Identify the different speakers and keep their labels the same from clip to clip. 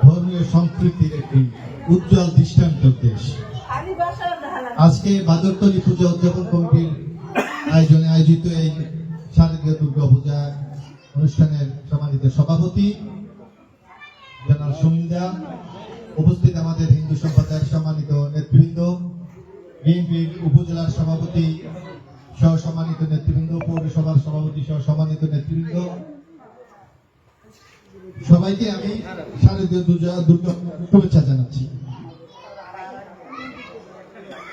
Speaker 1: ধর্মীয় সম্প্রীতির একটি উজ্জ্বল দৃষ্টান্ত দেশ। আজকে বাদরতলী পূজা উদযাপন কমিটির আয়োজনে আয়োজিত এই শারদীয় দুর্গা পূজা অনুষ্ঠানের সম্মানিত সভাপতি জনাব সুমিন্দা, উপস্থিত আমাদের হিন্দু সম্প্রদায়ের সম্মানিত নেতৃবৃন্দ, বিএনপির উপজেলার সভাপতি সহ সম্মানিত নেতৃবৃন্দ, পৌরসভার সভাপতি সহ সম্মানিত নেতৃবৃন্দ, সবাইকে আমি শারদীয় দুর্গা শুভেচ্ছা জানাচ্ছি।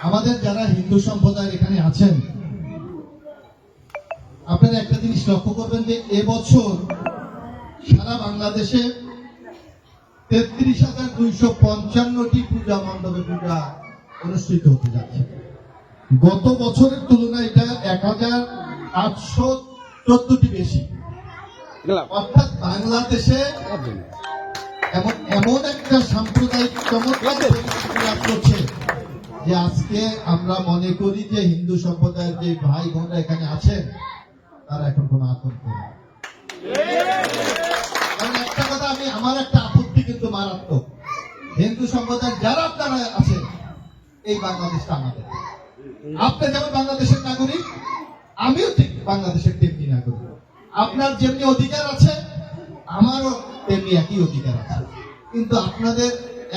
Speaker 1: আমাদের যারা হিন্দু সম্প্রদায় এখানে আছেন, আপনারা একটা জিনিস লক্ষ্য করবেন যে এবছর সারা বাংলাদেশে 33,255টি পূজা মণ্ডপে পূজা অনুষ্ঠিত হতে যাচ্ছে। গত বছরের তুলনায় এটা 1,814টি বেশি। অর্থাৎ বাংলাদেশে এমন একটা সাম্প্রদায়িক চমৎকার করছে যে আজকে আমরা মনে করি যে হিন্দু সম্প্রদায়ের যে ভাই বোনরা এখানে আছেন তারা এখন কোনো আতঙ্ক নেই। একটা কথা, আমার একটা আপত্তি কিন্তু মারাত্মক, হিন্দু সম্প্রদায় যারা আপনারা আছেন, এই বাংলাদেশটা আমাদের। আপনি যেমন বাংলাদেশের নাগরিক, আমিও ঠিক বাংলাদেশের তেমনি নাগরিক। আপনার যেমনি অধিকার আছে, আমারও তেমনি একই অধিকার আছে। কিন্তু আপনাদের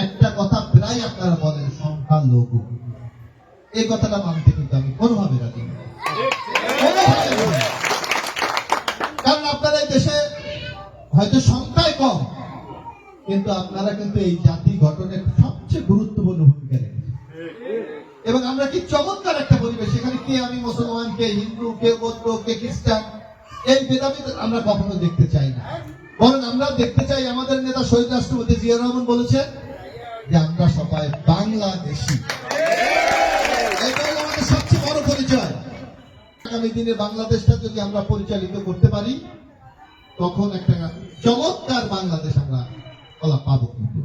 Speaker 1: একটা কথা প্রায় আপনারা বলেন, সংখ্যালঘু। এই কথাটা মানতে কিন্তু আমি কোনোভাবে রাজি না। কারণ আপনারা এই দেশে হয়তো সংখ্যায় কম, কিন্তু আপনারা কিন্তু এই জাতি গঠনের সবচেয়ে গুরুত্বপূর্ণ ভূমিকা রেখেছেন। এবং আমরা কি চমৎকার একটা পরিবেশ, এখানে কে আমি মুসলমান, কে হিন্দু, কে বৌদ্ধ, কে খ্রিস্টান, এই ভেদাভেদ আমরা কখনো দেখতে চাই না। বরং আমরা দেখতে চাই, আমাদের নেতা শহীদ রাষ্ট্রপতি জিয়া রহমান বলেছেন যে আমরা সবাই বাংলাদেশী। এটাই আমাদের সবচেয়ে বড় পরিচয়। আগামী দিনে বাংলাদেশটা যদি আমরা পরিচালিত করতে পারি, তখন একটা চমৎকার বাংলাদেশ আমরা পাবো। কিন্তু